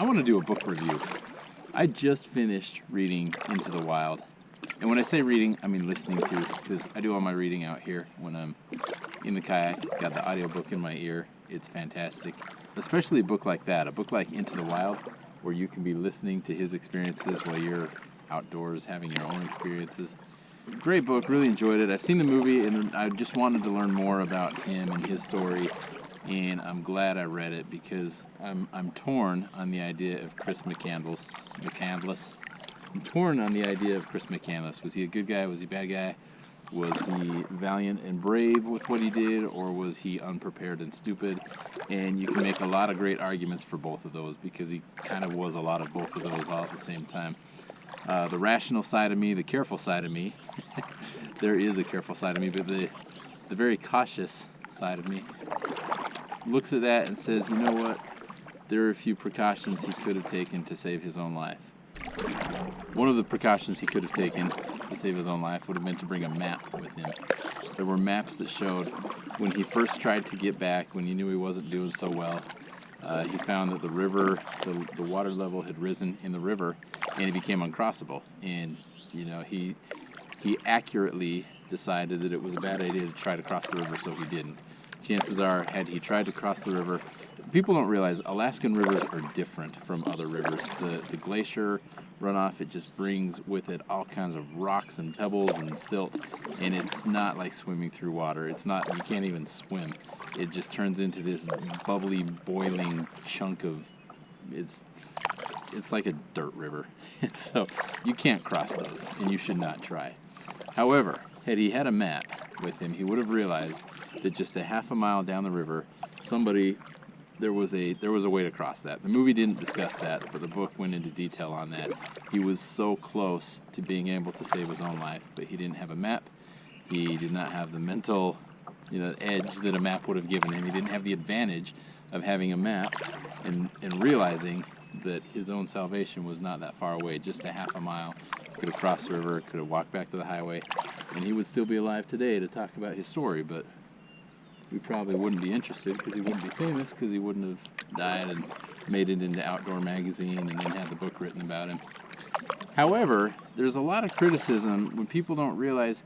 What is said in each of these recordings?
I want to do a book review. I just finished reading Into the Wild. And when I say reading, I mean listening to, because I do all my reading out here when I'm in the kayak. Got the audiobook in my ear. It's fantastic. Especially a book like that, a book like Into the Wild, where you can be listening to his experiences while you're outdoors having your own experiences. Great book, really enjoyed it. I've seen the movie and I just wanted to learn more about him and his story, and I'm glad I read it because I'm torn on the idea of Chris McCandless. I'm torn on the idea of Chris McCandless. Was he a good guy? Was he a bad guy? Was he valiant and brave with what he did, or was he unprepared and stupid? And you can make a lot of great arguments for both of those because he kind of was a lot of both of those all at the same time. The rational side of me, the careful side of me, there is a careful side of me, but the very cautious side of me looks at that and says, you know what, there are a few precautions he could have taken to save his own life. One of the precautions he could have taken to save his own life would have been to bring a map with him. There were maps that showed when he first tried to get back, when he knew he wasn't doing so well, he found that the river, the water level had risen in the river, and it became uncrossable. And you know, he accurately decided that it was a bad idea to try to cross the river, so he didn't. Chances are, had he tried to cross the river, people don't realize Alaskan rivers are different from other rivers. The glacier runoff, it just brings with it all kinds of rocks and pebbles and silt, and it's not like swimming through water. It's not, you can't even swim. It just turns into this bubbly, boiling chunk of, it's like a dirt river. And so you can't cross those, and you should not try. However, had he had a map with him, he would have realized that just a half a mile down the river, there was a way to cross that. The movie didn't discuss that, but the book went into detail on that. He was so close to being able to save his own life, but he didn't have a map. He did not have the mental, edge that a map would have given him. He didn't have the advantage of having a map and realizing that his own salvation was not that far away, just a half a mile. Could have crossed the river, could have walked back to the highway, and he would still be alive today to talk about his story, but we probably wouldn't be interested because he wouldn't be famous, because he wouldn't have died and made it into Outdoor Magazine and then had the book written about him. However, there's a lot of criticism when people don't realize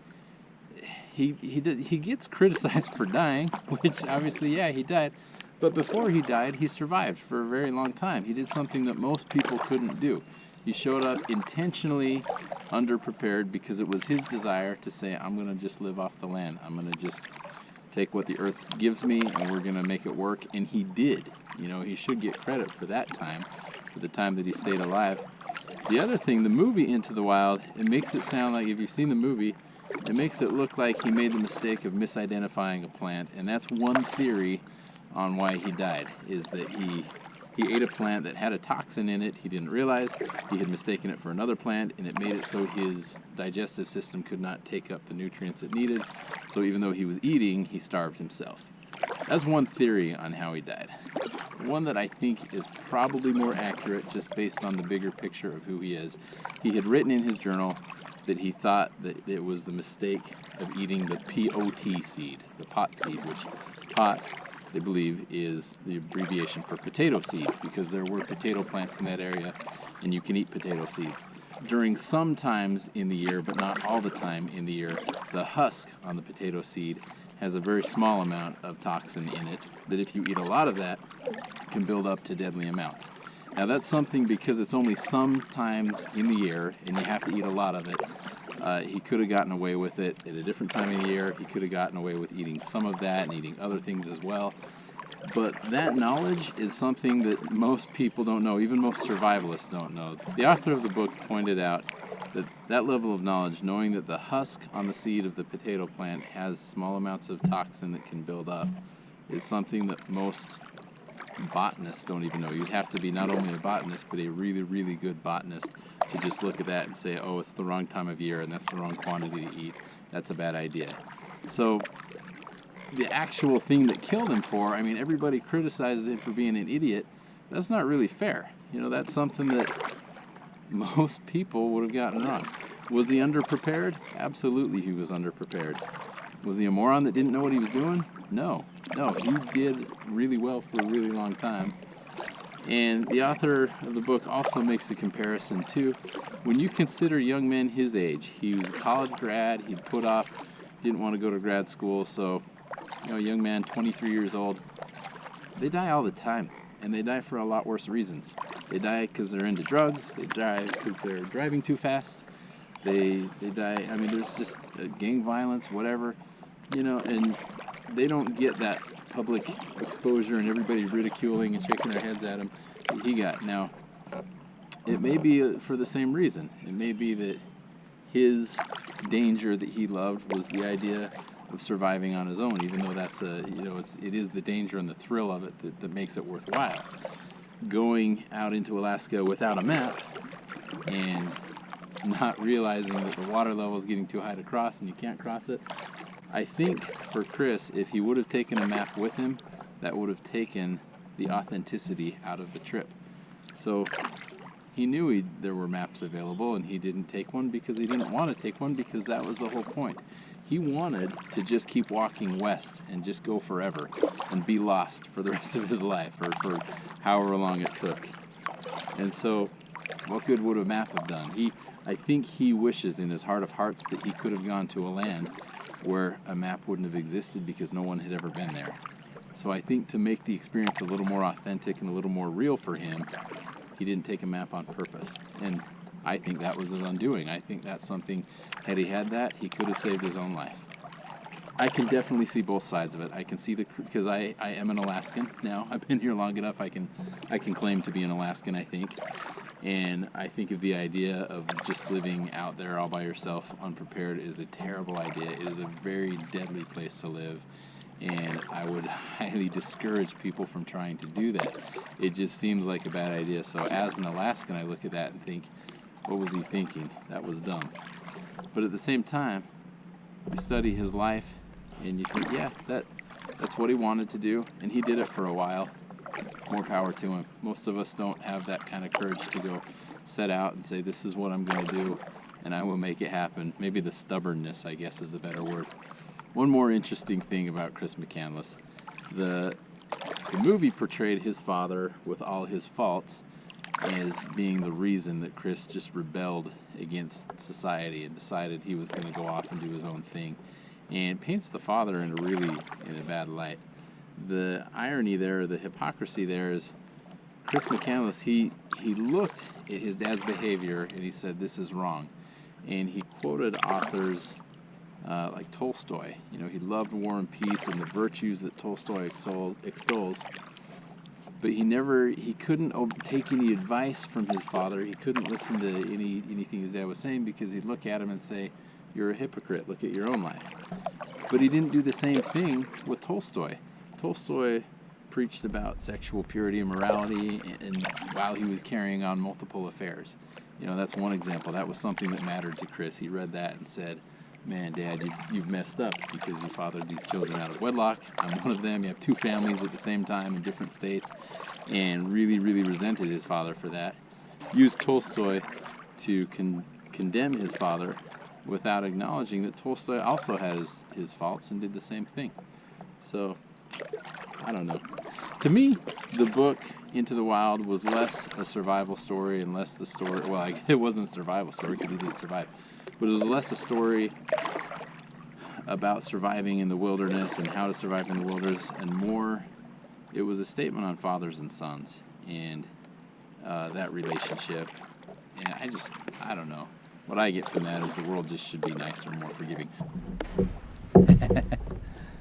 he gets criticized for dying, which obviously, yeah, he died. But before he died, he survived for a very long time. He did something that most people couldn't do. He showed up intentionally underprepared because it was his desire to say, I'm going to just live off the land. I'm going to just take what the earth gives me and we're going to make it work. And he did. He should get credit for that time, for the time that he stayed alive. The other thing, the movie Into the Wild, it makes it sound like, if you've seen the movie, it makes it look like he made the mistake of misidentifying a plant. And that's one theory on why he died, is that he ate a plant that had a toxin in it. He didn't realize he had mistaken it for another plant, and it made it so his digestive system could not take up the nutrients it needed. So even though he was eating, he starved himself. That's one theory on how he died. One that I think is probably more accurate, just based on the bigger picture of who he is. He had written in his journal that he thought that it was the mistake of eating the pot seed, the pot seed, which pot, they believe, is the abbreviation for potato seed, because there were potato plants in that area and you can eat potato seeds. During some times in the year, but not all the time in the year, the husk on the potato seed has a very small amount of toxin in it that if you eat a lot of that can build up to deadly amounts. Now that's something, because it's only some times in the year and you have to eat a lot of it. He could have gotten away with it at a different time of the year. He could have gotten away with eating some of that and eating other things as well. But that knowledge is something that most people don't know, even most survivalists don't know. The author of the book pointed out that level of knowledge, knowing that the husk on the seed of the potato plant has small amounts of toxin that can build up, is something that most botanists don't even know. You'd have to be not only a botanist, but a really, really good botanist to just look at that and say, oh, it's the wrong time of year and that's the wrong quantity to eat. That's a bad idea. So the actual thing that killed him everybody criticizes him for being an idiot. That's not really fair. That's something that most people would have gotten wrong. Was he underprepared? Absolutely he was underprepared. Was he a moron that didn't know what he was doing? No, he did really well for a really long time. And the author of the book also makes a comparison too. When you consider young men his age, he was a college grad, he'd put off, didn't want to go to grad school, so, a young man, 23 years old, they die all the time, and they die for a lot worse reasons. They die because they're into drugs, they die because they're driving too fast, they die, there's just gang violence, whatever, and they don't get that public exposure and everybody ridiculing and shaking their heads at him that he got. Now, it may be for the same reason. It may be that his danger that he loved was the idea of surviving on his own, even though that's it is the danger and the thrill of it that makes it worthwhile. Going out into Alaska without a map and not realizing that the water level is getting too high to cross and you can't cross it. I think for Chris, if he would have taken a map with him, that would have taken the authenticity out of the trip. So he knew there were maps available, and he didn't take one because he didn't want to take one, because that was the whole point. He wanted to just keep walking west and just go forever and be lost for the rest of his life, or for however long it took. And so what good would a map have done? I think he wishes in his heart of hearts that he could have gone to a land where a map wouldn't have existed because no one had ever been there. So I think to make the experience a little more authentic and a little more real for him, he didn't take a map on purpose. And I think that was his undoing. I think that's something, had he had that, he could have saved his own life. I can definitely see both sides of it. I can see because I am an Alaskan now. I've been here long enough. I can claim to be an Alaskan, I think. And I think of the idea of just living out there all by yourself, unprepared, is a terrible idea. It is a very deadly place to live, and I would highly discourage people from trying to do that. It just seems like a bad idea. So as an Alaskan, I look at that and think, what was he thinking? That was dumb. But at the same time, you study his life, and you think, yeah, that's what he wanted to do, and he did it for a while. More power to him. Most of us don't have that kind of courage to go set out and say, this is what I'm going to do, and I will make it happen. Maybe the stubbornness, I guess, is a better word. One more interesting thing about Chris McCandless. The movie portrayed his father, with all his faults, as being the reason that Chris just rebelled against society and decided he was going to go off and do his own thing, and paints the father in a bad light. The irony there, the hypocrisy there, is Chris McCandless, he looked at his dad's behavior and he said, this is wrong. And he quoted authors like Tolstoy. He loved War and Peace and the virtues that Tolstoy extols. But he couldn't take any advice from his father. He couldn't listen to anything his dad was saying, because he'd look at him and say, you're a hypocrite, look at your own life. But he didn't do the same thing with Tolstoy. Tolstoy preached about sexual purity and morality, and while he was carrying on multiple affairs. That's one example. That was something that mattered to Chris. He read that and said, man, Dad, you've messed up because you fathered these children out of wedlock. I'm one of them. You have two families at the same time in different states, and really, really resented his father for that. Used Tolstoy to condemn his father without acknowledging that Tolstoy also has his faults and did the same thing. So, I don't know. To me, the book Into the Wild was less a survival story and less the story, well, it wasn't a survival story because he didn't survive, but it was less a story about surviving in the wilderness and how to survive in the wilderness, and more, it was a statement on fathers and sons and that relationship. And I don't know. What I get from that is the world just should be nicer and more forgiving.